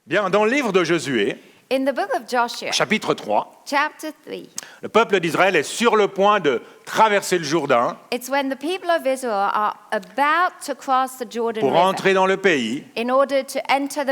Bien, dans le livre de Josué, In the book of Joshua, chapitre 3, chapter 3, le peuple d'Israël est sur le point de traverser le Jourdain it's when the people of Israel are about to cross the Jordan pour River entrer dans le pays in order to enter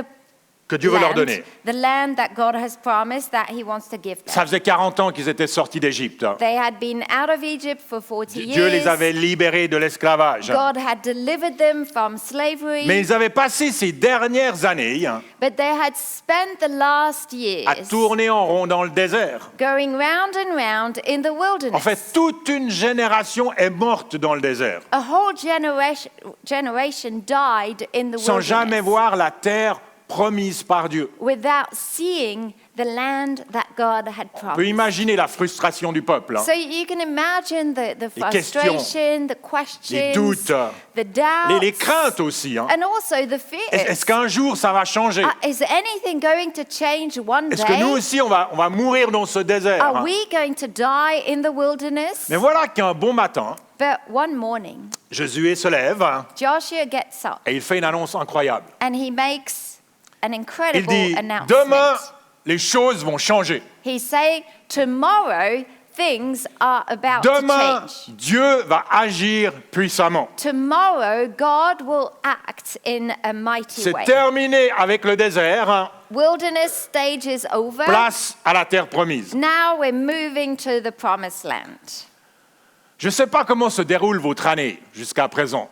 que Dieu veut leur donner. the land that God has promised that He wants to give them. Ça faisait 40 ans qu'ils étaient sortis d'Égypte. They had been out of Egypt for 40 years. Dieu les avait libérés de l'esclavage. God had delivered them from slavery. Mais ils avaient passé ces dernières années But they had spent the last years à tourner en rond dans le désert. going round and round in the wilderness. En fait, toute une génération est morte dans le désert, A whole generation died in the sans wilderness jamais voir la terre promise par Dieu. without seeing the land that God had On peut promised. imaginer la frustration du peuple, So you can imagine the questions, frustration, the questions, les doutes, the doubts, les craintes aussi. and also the fears. Est-ce qu'un jour ça va changer? Is anything going to change one Est-ce que nous day? aussi on va mourir dans ce désert? Are we going to die in the wilderness? Mais voilà qu'un bon matin, But one morning, Josué se lève Joshua gets up et il fait une annonce incroyable. and he makes an Il incredible dit, announcement. demain, les choses vont changer. He's saying, tomorrow things are about Demain, to change. Dieu va agir puissamment. Tomorrow, God will act in a mighty C'est way. terminé avec le désert, Wilderness stage is over. place à la terre promise. Now we're moving to the promised land. Je ne sais pas comment se déroule votre année jusqu'à présent.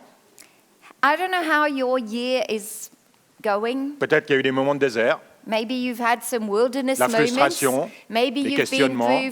I don't know how your year is going. Peut-être qu'il y a eu des moments de désert, Maybe you've had some wilderness La moments. frustration, Maybe les you've been questionnements. through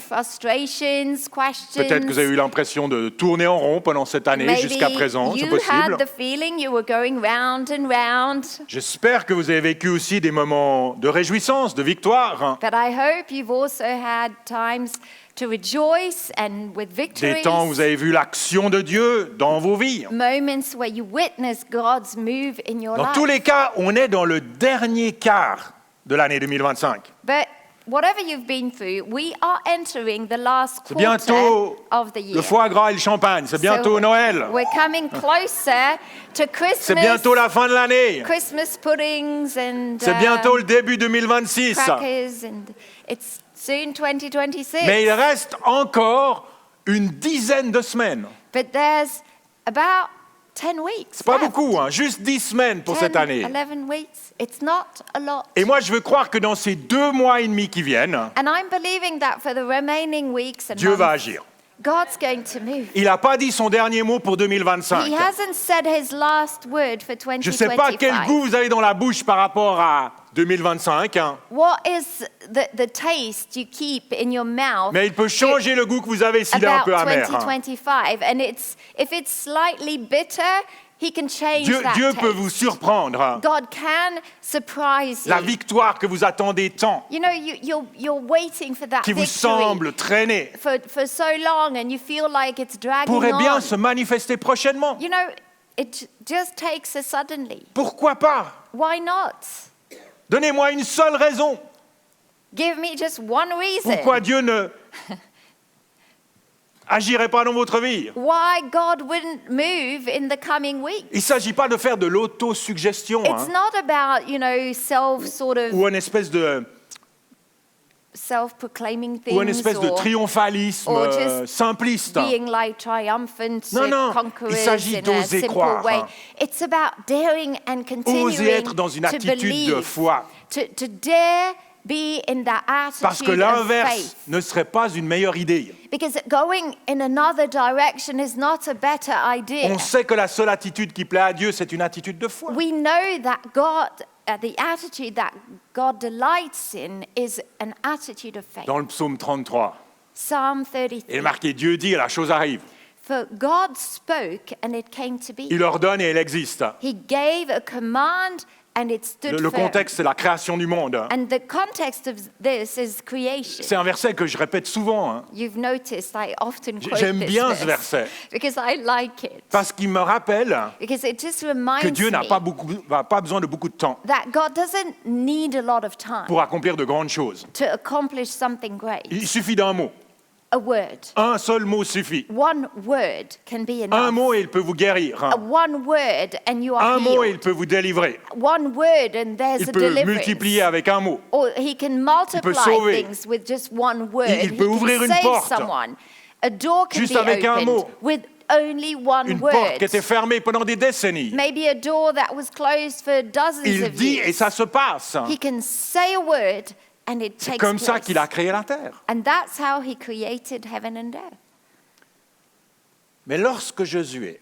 frustrations, questions. peut-être que vous avez eu l'impression de tourner en rond pendant cette année Maybe jusqu'à présent, c'est you possible. had the feeling you were going round and round. J'espère que vous avez vécu aussi des moments de réjouissance, de victoire, But I hope you've also had times to rejoice and with des victories. temps où vous avez vu l'action de Dieu dans vos vies. Moments where you witness God's move in your Dans life. tous les cas, on est dans le dernier quart de l'année 2025. But whatever you've been through, we are entering the last C'est quarter bientôt of the year. le foie gras et le champagne, c'est bientôt So Noël, We're coming closer to c'est Christmas. bientôt la fin de l'année, Christmas puddings and c'est bientôt le début 2026. crackers, and it's soon 2026. Mais il reste encore une dizaine de semaines. But there's about 10 weeks. C'est pas left. beaucoup, hein, juste 10 semaines pour 10, cette année. 11 weeks. It's not a lot. Et moi, je veux croire que dans ces 2 mois et demi qui viennent, And I'm believing that for the remaining weeks and Dieu va months, agir. God's going to move. Il n'a pas dit son dernier mot pour 2025. He hasn't said his last word for Je ne sais pas quel 2025. goût vous avez dans la bouche par rapport à 2025, hein, What is the taste you keep in your mouth mais il peut changer le goût que vous avez s'il est un about peu amer. hein. 2025? And if it's slightly bitter, he can change Dieu that peut taste. vous surprendre. hein. God can surprise you. La victoire que vous attendez tant, You know, you're waiting for that qui vous victory semble traîner, for so long, and you feel like it's dragging pourrait bien on. se manifester prochainement. You know, it just takes us suddenly. Pourquoi pas? Why not? Donnez-moi une seule raison. Give me just one reason Pourquoi Dieu ne agirait pas dans votre vie? why God wouldn't move in the coming weeks. Il ne s'agit pas de faire de l'autosuggestion It's not about, ou une espèce de self-proclaiming things ou une espèce de or triomphalisme or just simpliste. being like triumphant Non, conquerors il s'agit in a d'oser simple croire. way. It's about daring and continuing Oser être dans une to attitude believe, de foi. to dare be in that Parce que attitude of l'inverse faith. ne serait pas une meilleure idée. Because going in another direction is not a better idea. On sait que la seule attitude qui plaît à Dieu, c'est une attitude de foi. We know that the attitude that God delights in is an attitude of faith. Dans le psaume 33, Psalm il est 33. marqué Dieu dit et la chose arrive. For God spoke and it came to be. Il ordonne et elle existe. He gave a command and it stood Le firm. contexte, c'est la création du monde. And the context of this is creation. C'est un verset que je répète souvent. hein. You've noticed I often quote J'aime this bien ce verse verset. because I like it. Parce qu'il me rappelle Because it just que reminds Dieu n'a me pas besoin de beaucoup de temps that God doesn't need a lot of time pour accomplir de grandes choses. to accomplish something great. Il suffit d'un mot. a word. Un seul mot suffit. One word can be Un enough. mot et il peut vous guérir. One word and you are Un mot et il healed. peut vous délivrer. One word and there's Il a peut deliverance. multiplier avec un mot. Or he can multiply sauver. things with just one word. Il peut he ouvrir can une save porte. someone. A door can Juste be avec un opened mot. with only one Une word. porte qui était fermée pendant des décennies. Maybe a door that was closed for dozens Il of dit years. et ça se passe. He can say a word and it C'est takes comme ça place. qu'il a créé la terre. And that's how he created heaven and earth. Mais lorsque Josué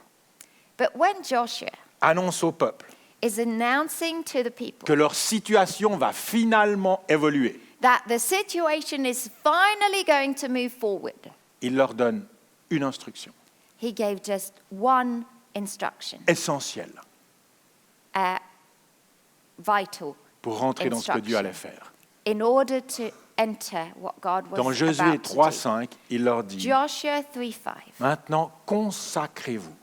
But when Joshua annonce au peuple is announcing to the people que leur situation va finalement évoluer, that the situation is finally going to move forward, il leur donne une instruction he gave just one instruction, essentielle vital, pour rentrer dans ce que Dieu allait faire. in order to enter what God was Dans Josué about to do. 3:5, il leur dit Joshua 3:5. maintenant consacrez-vous.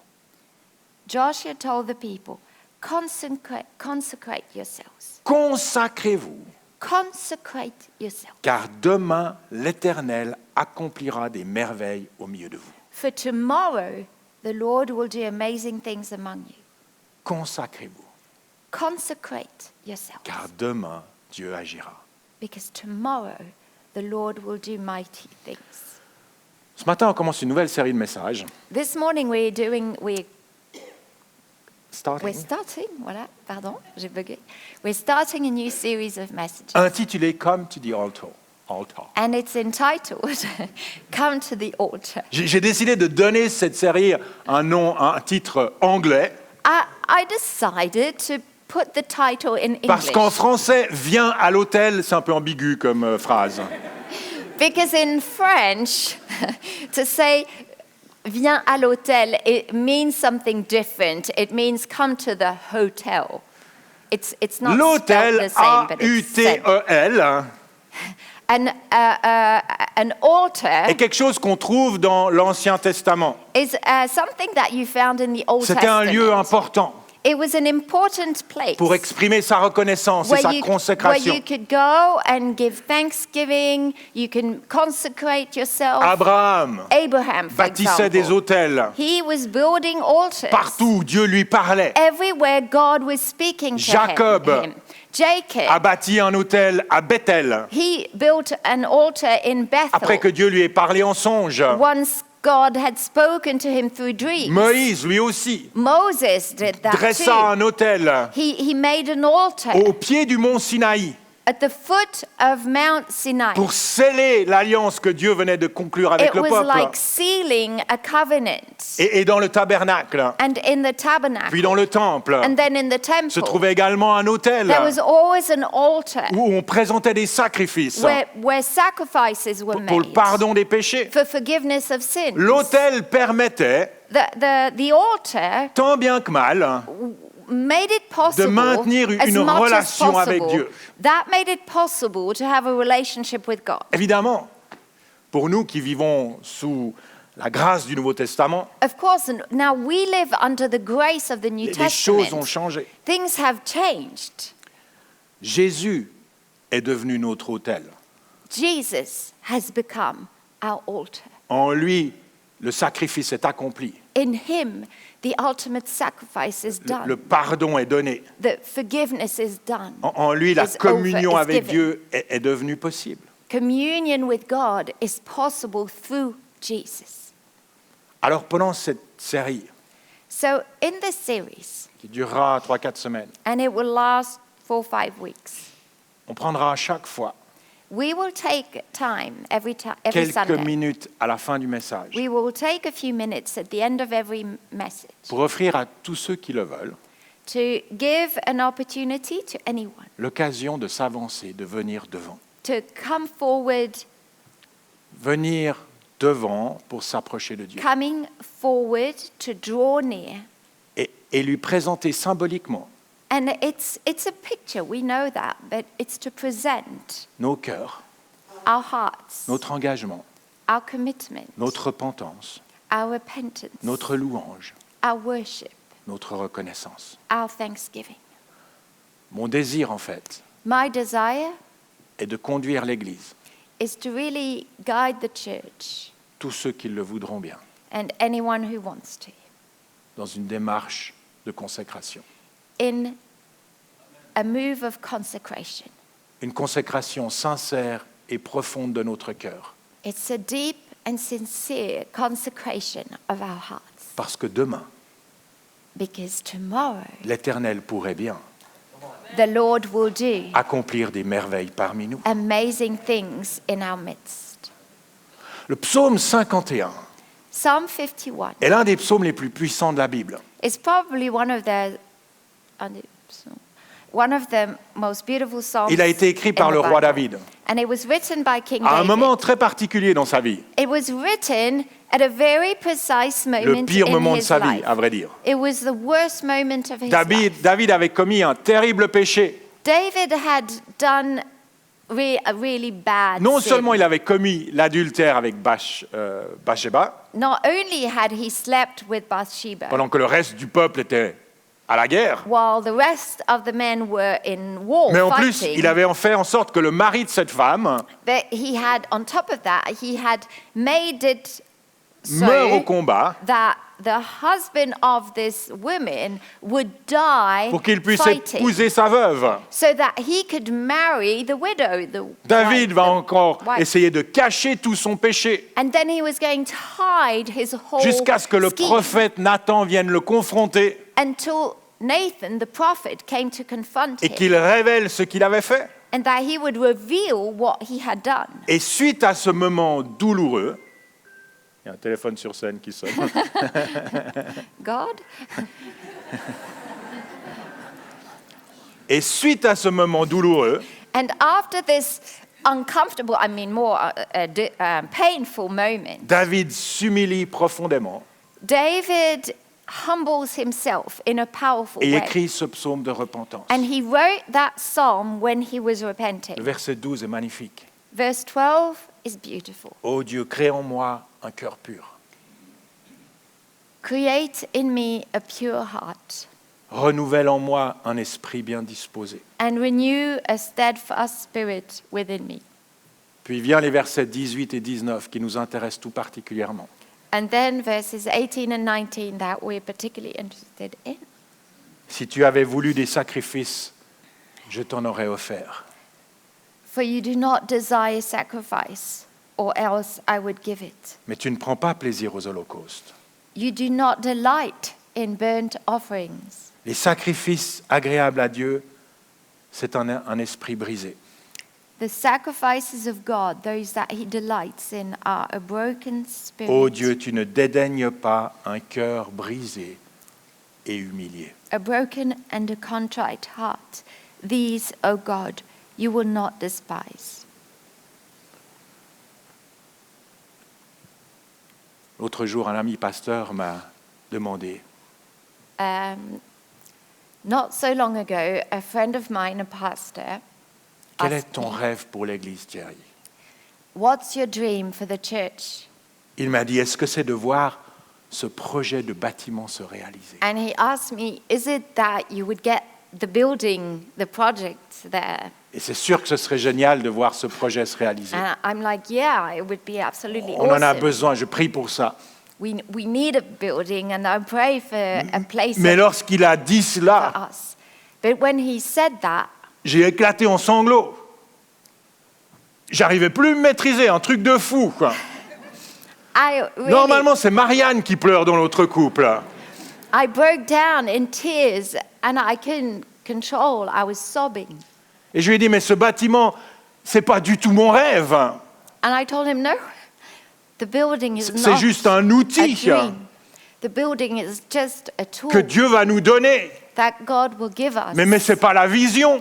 Joshua told the people, consecrate yourselves. Consacrez-vous, Consecrate yourselves. car demain l'Éternel accomplira des merveilles au milieu de vous. For tomorrow the Lord will do amazing things among you. Consacrez-vous, Consecrate yourselves. car demain Dieu agira. Because tomorrow the Lord will do mighty things. Ce matin, on commence une nouvelle série de messages. This morning we're Starting. starting, voilà, pardon, j'ai bugué. We're starting a new series of messages. Intitulé Come to the Altar. And it's entitled Come to the Altar. J'ai décidé de donner cette série un nom, un titre anglais, I decided to put the title in parce English qu'en français, viens à l'hôtel, c'est un peu ambigu comme phrase. because in French, to say viens à l'hôtel, it means something different. It means come to the hotel. It's not spelled L'hôtel, the same, but it's said. A-U-T-E-L, An altar est quelque chose qu'on trouve dans l'Ancien Testament. is something that you found in the Old C'était un lieu Testament. important It was an important place pour exprimer sa reconnaissance et where sa you consécration. could go and give thanksgiving. You can consecrate yourself. Abraham Abraham, for bâtissait des example, hôtels. he was building altars. Partout où Dieu lui parlait. Everywhere God was speaking to Jacob him. Jacob, A bâti un hôtel à Bethel, he built an altar in après que Bethel. Dieu lui ait parlé en songe. Once God had spoken to him through dreams. Moïse, lui aussi, Moses did that dressa too. un autel He made an altar au pied du mont Sinaï at the foot of Mount Sinai. pour sceller l'alliance que Dieu venait de conclure avec It le was peuple. like sealing a covenant. Et dans le tabernacle, And in the tabernacle, puis dans le temple, and then in the se temple, trouvait également un autel there was always an altar où on présentait des sacrifices where sacrifices were pour le made pardon des péchés. for forgiveness of sins. L'autel permettait, The altar tant bien que mal, made it possible, maintenir as une much as relation avec possible, Dieu. that made it possible to have a relationship with God. évidemment, pour nous qui vivons sous la grâce du Nouveau Testament, Of course, and now we live under the grace of the New les choses ont Testament. changé. Things have changed. Jésus est devenu notre autel. Jesus has become our altar. En lui, le sacrifice est accompli. In him, the ultimate sacrifice is done. Le pardon est donné. The forgiveness is done. En lui, la Is communion over, is avec given. Dieu est devenue possible. Communion with God is possible through Jesus. Alors pendant cette série, So in this series, qui durera 3-4 semaines, and it will last 4 or 5 weeks, on prendra à chaque fois we will take time every quelques Sunday. minutes à la fin du message We will take a few minutes at the end of every message pour offrir à tous ceux qui le veulent to give an opportunity to anyone l'occasion de s'avancer, de venir devant. to come forward, Venir devant pour s'approcher de Dieu coming forward to draw near. et lui présenter symboliquement And it's a picture, we know that, but it's to present nos cœurs, our hearts, notre engagement, our commitment, notre repentance, our repentance, notre louange, our worship, notre reconnaissance. our thanksgiving. Mon désir, en fait, My desire est de conduire l'Église is to really guide the church tous ceux qui le voudront bien, and anyone who wants to, dans une démarche de consécration. in a move of consecration. Une consécration sincère et profonde de notre cœur. It's a deep and sincere consecration of our hearts. Parce que demain, Because tomorrow, l'Éternel pourrait bien the Lord will do accomplir des merveilles parmi nous. amazing things in our midst. Le psaume 51 Psalm 51 est l'un des psaumes les plus puissants de la Bible. is probably one of the most beautiful psalms. Il a été écrit in par the le roi Bible. David And it was written by King à un David. moment très particulier dans sa vie, It was written at a very precise moment le pire in moment de his sa vie, life. à vrai dire. It was the worst moment of his life. David avait commis un terrible péché. David had done a really bad Non sin. seulement il avait commis l'adultère avec Bathsheba, Not only had he slept with Bathsheba, pendant que le reste du peuple était à la guerre, while the rest of the men were in war mais en plus, fighting, il avait fait en sorte que le mari de cette femme that he had, on top of that, he had made it meure au so combat that the husband of this woman would die pour qu'il puisse fighting, épouser sa veuve. so that he could marry the widow. David wife, va the encore wife. essayer de cacher tout son péché And then he was going to hide his whole jusqu'à ce que le scheme prophète Nathan vienne le confronter until Nathan, the prophet, came to confront et him, qu'il révèle ce qu'il avait fait. and that he would reveal what he had done. Et suite à ce moment douloureux, il y a un téléphone sur scène qui sonne. God? Et suite à ce moment douloureux, And after this uncomfortable, painful moment, David s'humilie profondément David humbles himself in a powerful et way. écrit ce psaume de repentance. And he wrote that psalm when he was Le repenting. verset 12 est magnifique. Verse 12 is beautiful. Ô Dieu, crée en moi un cœur pur. Create in me a pure heart Renouvelle en moi un esprit bien disposé. and renew a steadfast spirit within me. Puis vient les versets 18 et 19 qui nous intéressent tout particulièrement. And then verses 18 and 19 that we're particularly interested in. Si tu avais voulu des sacrifices, je t'en aurais offert. For you do not desire sacrifice, or else I would give it. Mais tu ne prends pas plaisir aux holocaustes. You do not delight in burnt offerings. Les sacrifices agréables à Dieu, c'est un esprit brisé. The sacrifices of God, those that he delights in, are a broken spirit. Ô Dieu, tu ne dédaignes pas un cœur brisé et humilié. A broken and a contrite heart. These, O God, you will not despise. L'autre jour, un ami pasteur m'a demandé, Not so long ago, a friend of mine, a pastor, quel est asked ton me, rêve pour l'Église, Thierry? what's your dream for the church? Il m'a dit, est-ce que c'est de voir ce projet de bâtiment se réaliser? And he asked me, is it that you would get the building, the project there? Et c'est sûr que ce serait génial de voir ce projet se réaliser. And I'm like, yeah, it would be absolutely On en a awesome. besoin, je prie pour ça. We need a building, and I pray for a place Mais for lorsqu'il a dit cela, us. But when he said that, j'ai éclaté en sanglots. J'arrivais plus à me maîtriser, un truc de fou, quoi. I really, Normalement, c'est Marianne qui pleure dans notre couple. I broke down in tears, and I couldn't control. I was sobbing. Et je lui ai dit, mais ce bâtiment, c'est pas du tout mon rêve. And I told him, no, the building is C'est not juste un a outil dream. The building is just a tool que Dieu va nous donner. that God will give us. Mais c'est pas la vision.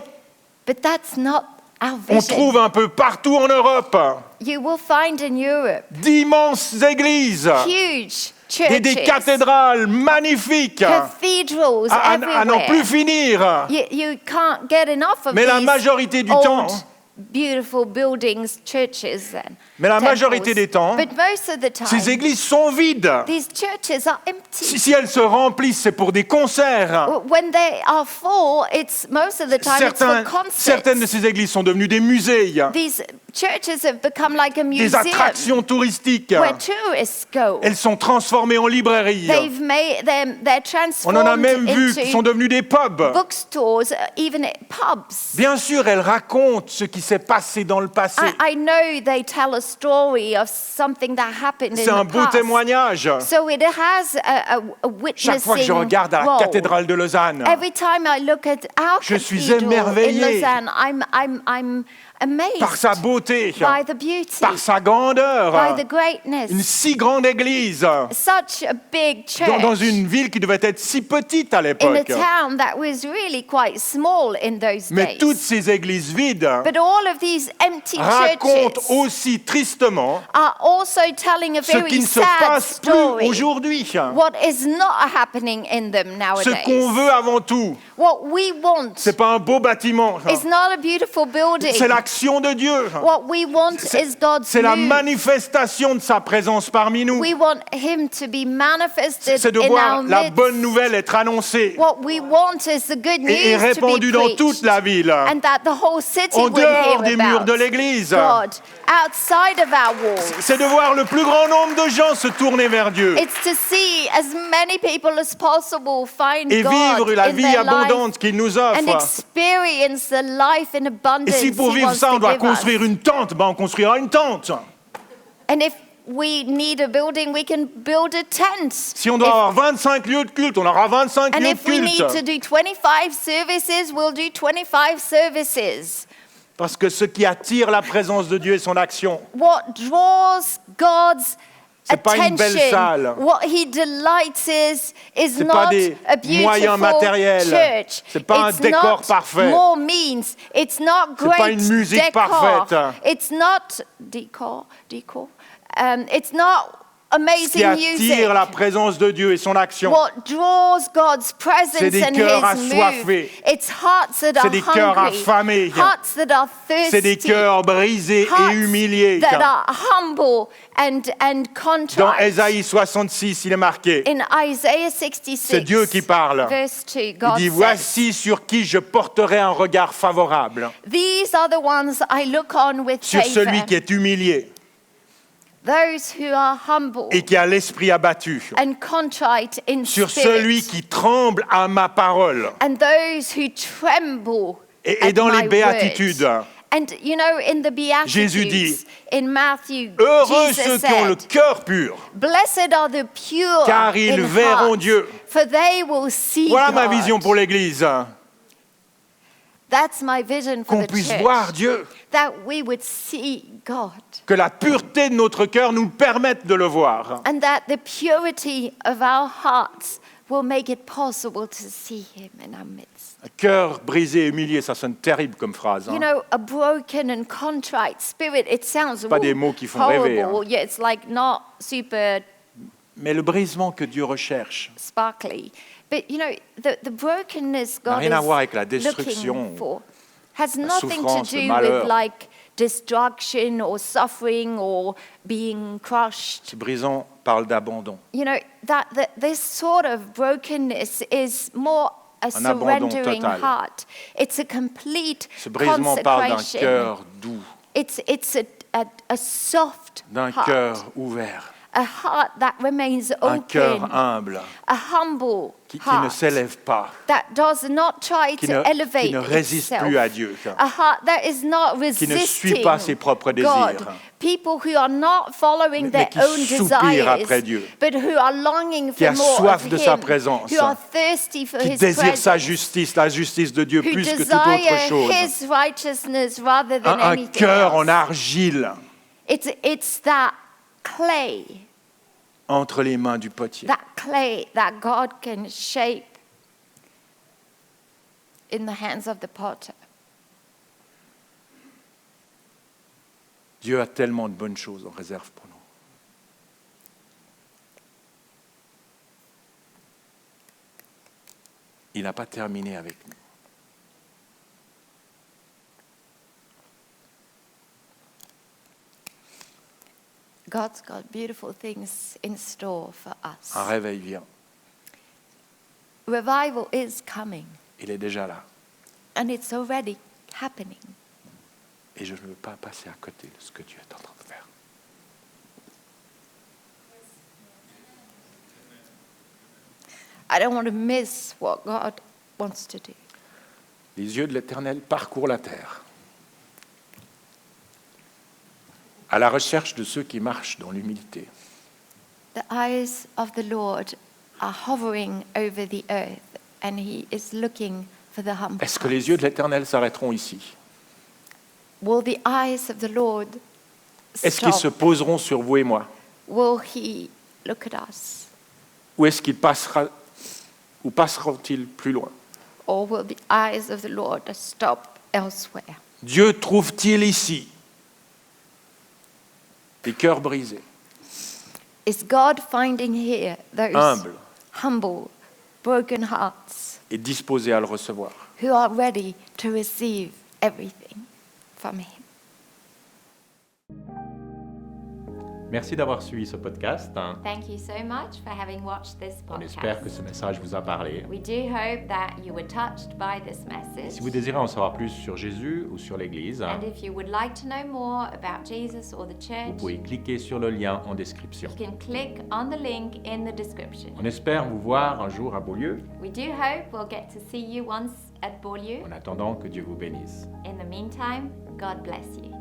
But that's not our On vision. trouve un peu partout en Europe You will find in Europe d'immenses églises, huge des churches, cathédrales magnifiques cathedrals à n'en plus everywhere. finir. You can't get enough of Mais la these majorité du old temps, beautiful buildings, churches then. Mais la temples. majorité des temps, But most of the ces time, églises sont vides. these churches are empty. Si elles se remplissent, c'est pour des concerts. When they are full, it's most of the time it's for concerts. Certaines de ces églises sont devenues des musées, These churches have become like a des museum attractions touristiques. where tourists go. Elles sont transformées en librairies. They've made them, they're On en a transformed même vu qui sont into devenus des pubs. bookstores, even pubs. Bien sûr, elles racontent ce qui s'est passé dans le passé. I know they tell a story of something that happened in C'est un the beau past. témoignage. So it has a Chaque fois que je witnessing regarde à la role. cathédrale de Lausanne, Every time I look at our Je suis cathedral in émerveillé Lausanne, I'm amazed par sa beauté, by the beauty, par sa grandeur, by the greatness. une si grande église, Such a big church dans une ville qui devait être si petite à in a l'époque. town that was really quite small in those Mais days. toutes ces églises vides But all of these empty racontent churches aussi tristement are also telling a ce qui very ne se sad passe plus story. aujourd'hui. What is not happening in them Ce nowadays. qu'on veut avant tout, What we want c'est pas un beau bâtiment, is not a beautiful building. c'est l'action de Dieu. What we want is God's C'est la move. manifestation de sa présence parmi nous. We want Him to be manifested C'est de in voir our la midst. bonne nouvelle être annoncée What we want is the good news et to be répandue dans toute preached, la ville, and that the whole city en will hear dehors des murs about de l'église. God outside of our walls. C'est de voir le plus grand nombre de gens se tourner vers Dieu It's to see as many people as possible find et God vivre la in vie their life abondante qu'il nous and offre. experience the life in Et abundance si pour He vivre wants ça, to on doit give us. construire une tente, ben on construira une tente. And if we need a building, we can build a tent. Si on doit avoir 25 lieux de culte, on aura 25 And lieux if de we need to culte. do 25 services, we'll do 25 services. Parce que ce qui attire la présence de Dieu est son action. What draws God's C'est pas une belle salle. attention, what He delights is C'est pas not des a beautiful moyens matériels. church. C'est pas un It's décor not parfait. more means. It's not C'est pas great une musique decor. parfaite. It's not decor. It's not Ce qui amazing music. attire la présence de Dieu et son action. What draws God's C'est presence des and cœurs His move. assoiffés. It's hearts that are C'est des cœurs hungry, affamés. hearts that are thirsty, C'est des cœurs brisés hearts et humiliés. that are humble and Dans contrite. Ésaïe 66, il est marqué. In Isaiah 66, C'est Dieu qui parle. verse 2, Il God dit, says, voici sur qui je porterai un regard favorable. "These are the ones I look on with Sur favor, celui qui est humilié those who are humble et qui a l'esprit abattu. and contrite in Sur spirit, celui qui tremble à ma parole. and those who tremble Et at dans les my béatitudes, word." And you know, in the Jésus Beatitudes, dit, in Matthew, heureux Jesus ceux qui ont le said, cœur pur, "Blessed are the pure car ils in verront heart, Dieu. for they will see Voilà God." ma vision pour l'Église. That's my vision for Qu'on the puisse church. voir Dieu. That we would see God. Que la pureté de notre cœur nous permette de le voir. And that the purity of our hearts will make it possible to see Him in our midst. Un cœur brisé et humilié, ça sonne terrible comme phrase. You Hein. know, a broken and contrite spirit, it sounds Pas des mots qui font rêver, hein. horrible. Yeah, it's like not super Mais le brisement que Dieu recherche sparkly. But you know, the brokenness n'a God rien à voir avec is la destruction, looking for has la nothing to souffrance, le do malheur. with like destruction or suffering or being crushed. Ce brisant parle d'abandon. You know, this sort of brokenness is more a Un abandon surrendering total. heart. It's a complete Ce brisement parle d'un consecration. cœur doux, It's a soft d'un heart. cœur ouvert, A heart that remains un cœur open. humble, A humble qui ne heart s'élève pas, that does not try qui to ne, elevate qui ne résiste itself. plus à Dieu, A heart that is not qui ne suit resisting pas ses propres désirs, God. People who are not following mais their qui own soupirent après desires, Dieu, but who are longing qui for a more soif of de sa Him, présence, who are thirsty for qui His désire sa presence, justice, la justice de Dieu who plus que toute autre desire chose. His righteousness rather than Un anything cœur en else. argile It's that clay, entre les mains du potier. that God can shape in the hands of the potter. Dieu a tellement de bonnes choses en réserve pour nous. Il n'a pas terminé avec nous. God's got beautiful things in store for us. Un réveil vient. Revival is coming, Il est déjà là. and it's already happening. Et je ne veux pas passer à côté de ce que Dieu est en train de faire. I don't want to miss what God wants to do. Les yeux de l'Éternel parcourent la terre, à la recherche de ceux qui marchent dans l'humilité. The eyes of the Lord are hovering over the earth, and he is looking for the humble. Est-ce que les yeux de l'Éternel s'arrêteront ici? Will the eyes of the Lord Est-ce qu'ils se stop? poseront sur vous et moi? Will he look at us? Ou est-ce qu'ils passeront-ils plus loin? Or will the eyes of the Lord stop elsewhere? Dieu trouve-t-il ici des cœurs brisés, Is God finding here those humbles humble, broken hearts et disposés à le recevoir? who are ready to receive everything from him? Merci d'avoir suivi ce podcast. Thank you so much for having watched this On podcast. espère que ce message vous a parlé. We do hope that you were touched by this message. Si vous désirez en savoir plus sur Jésus ou sur l'Église, And if you would like to know more about Jesus or the vous church, pouvez cliquer sur le lien en description. you can click on the link in the description. On espère vous voir un jour à Beaulieu. We do hope we'll get to see you once at Beaulieu. En attendant, que Dieu vous bénisse. In the meantime, God bless you.